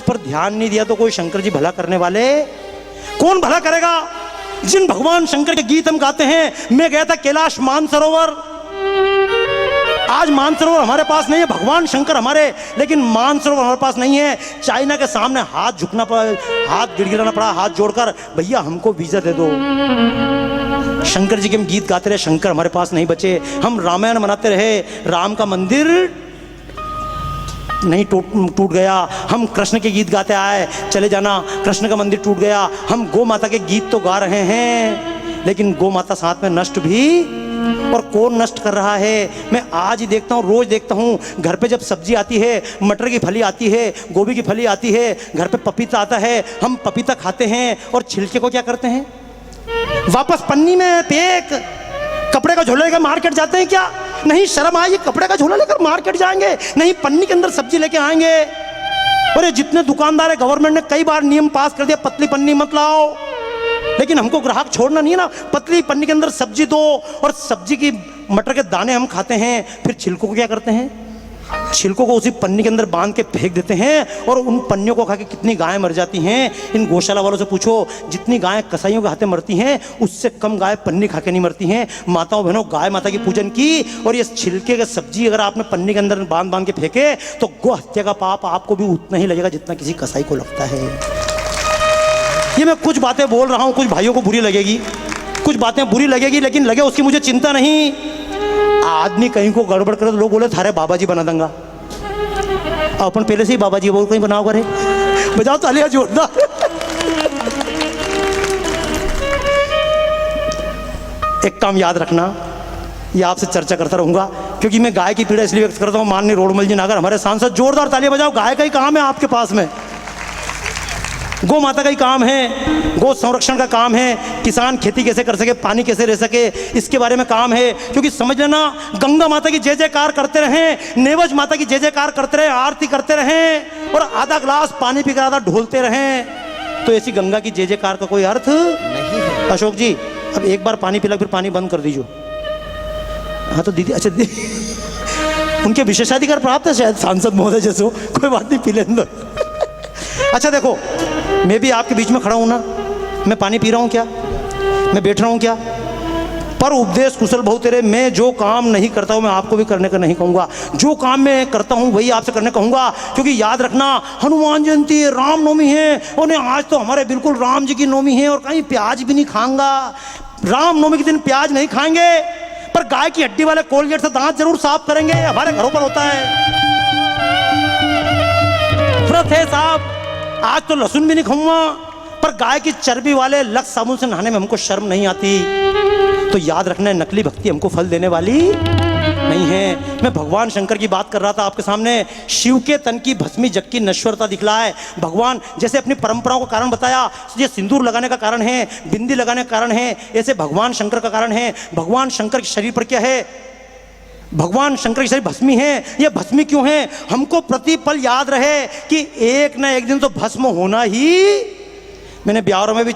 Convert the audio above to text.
पर ध्यान नहीं दिया तो कोई शंकर जी भला करने वाले कौन भला करेगा? जिन भगवान शंकर के गीत हम गाते हैं। मैं गया था कैलाश मानसरोवर, आज मानसरोवर हमारे पास नहीं है, भगवान शंकर हमारे, लेकिन मानसरोवर हमारे पास नहीं है। चाइना के सामने हाथ झुकना पड़ा, हाथ गिड़गिड़ाना पड़ा, हाथ जोड़कर, भैया हमको वीजा दे दो। शंकर जी के हम गीत गाते रहे, शंकर हमारे पास नहीं बचे। हम रामायण मनाते रहे, राम का मंदिर नहीं टूट गया। हम कृष्ण के गीत गाते आए, चले जाना कृष्ण का मंदिर टूट गया। हम गौ माता के गीत तो गा रहे हैं, लेकिन गौ माता साथ में नष्ट भी, और कौन नष्ट कर रहा है? मैं आज ही देखता हूँ, रोज देखता हूँ, घर पे जब सब्जी आती है, मटर की फली आती है, गोभी की फली आती है, घर पे पपीता आता है, हम पपीता खाते हैं और छिलके को क्या करते हैं? वापस पन्नी में पैक। कपड़े का झोला लेकर मार्केट जाते हैं क्या? नहीं, शर्म आएगी, कपड़े का झोला लेकर मार्केट जाएंगे? नहीं, पन्नी के अंदर सब्जी लेके आएंगे। और ये जितने दुकानदार है, गवर्नमेंट ने कई बार नियम पास कर दिया, पतली पन्नी मत लाओ, लेकिन हमको ग्राहक छोड़ना नहीं है ना। पतली पन्नी के अंदर सब्जी दो, और सब्जी की मटर के दाने हम खाते हैं, फिर छिलकों को क्या करते हैं? छिलकों को उसी पन्नी के अंदर बांध के फेंक देते हैं, और उन पन्नियों को खा के कितनी गायें मर जाती हैं। इन गौशाला वालों से पूछो, जितनी गायें कसाईयों के हाथे मरती हैं, उससे कम गाय पन्नी खा के नहीं मरती हैं। माताओं बहनों, गाय माता की पूजन की, और ये छिलके के सब्जी अगर आपने पन्नी के अंदर बांध बांध के फेंके तो गौ हत्या का पाप आपको भी उतना ही लगेगा जितना किसी कसाई को लगता है। ये मैं कुछ बातें बोल रहा हूँ, कुछ भाइयों को बुरी लगेगी, कुछ बातें बुरी लगेगी, लेकिन लगे उसकी मुझे चिंता नहीं। आदमी कहीं को गड़बड़ करे तो लोग बोले थारे बाबा जी बना दूंगा। अपन पहले से ही बाबा जी बोल कहीं बनाओ करे, बजाओ तालियां जोरदार। एक काम याद रखना, ये आपसे चर्चा करता रहूंगा, क्योंकि मैं गाय की पीड़ा इसलिए व्यक्त करता हूँ। माननीय रोडमल जी नागर हमारे सांसद, जोरदार तालियां बजाओ। गाय का ही काम है आपके पास में, गौ माता का ही काम है, गौ संरक्षण का काम है, किसान खेती कैसे कर सके, पानी कैसे रह सके, इसके बारे में काम है। क्योंकि समझ लेना, गंगा माता की जय जयकार करते रहें, नेवज माता की जय जयकार करते रहें, आरती करते रहें, और आधा ग्लास पानी पीकर आधा ढोलते रहें, तो ऐसी गंगा की जय जयकार का कोई अर्थ नहीं है। अशोक जी, अब एक बार पानी पिला, फिर पानी बंद कर दीजिए। हाँ तो दीदी, अच्छा दीदी, उनके विशेषाधिकार प्राप्त है शायद सांसद महोदय जैसे, कोई बात नहीं, पी लेंगे। अच्छा देखो, मैं भी आपके बीच में खड़ा हूं ना, मैं पानी पी रहा हूं क्या, मैं बैठ रहा हूं क्या? पर उपदेश कुशल बहु तेरे, मैं जो काम नहीं करता हूं मैं आपको भी करने का नहीं कहूंगा, जो काम मैं करता हूं वही आपसे करने कहूंगा। क्योंकि याद रखना, हनुमान जयंती है, रामनवमी है, और आज तो हमारे बिल्कुल राम जी की नवमी है, और कहीं प्याज भी नहीं खाऊंगा। रामनवमी के दिन प्याज नहीं खाएंगे, पर गाय की हड्डी वाले कोलगेट से दांत जरूर साफ करेंगे, हमारे घरों पर होता है, व्रत है साहब। आज तो लहसुन भी नहीं खाऊंगा, पर गाय की चर्बी वाले लक्स साबुन से नहाने में हमको शर्म नहीं आती। तो याद रखना, नकली भक्ति हमको फल देने वाली नहीं है। मैं भगवान शंकर की बात कर रहा था आपके सामने। शिव के तन की भस्मी जग की नश्वरता दिखलाए भगवान, जैसे अपनी परंपराओं का कारण बताया, ये सिंदूर लगाने का कारण है, बिंदी लगाने का कारण है, ऐसे भगवान शंकर का कारण है। भगवान शंकर के शरीर पर क्या है? भगवान शंकर की शरीर भस्मी है। ये भस्मी क्यों है? हमको प्रतिपल याद रहे कि एक ना एक दिन तो भस्म होना ही। मैंने ब्यावरों में भी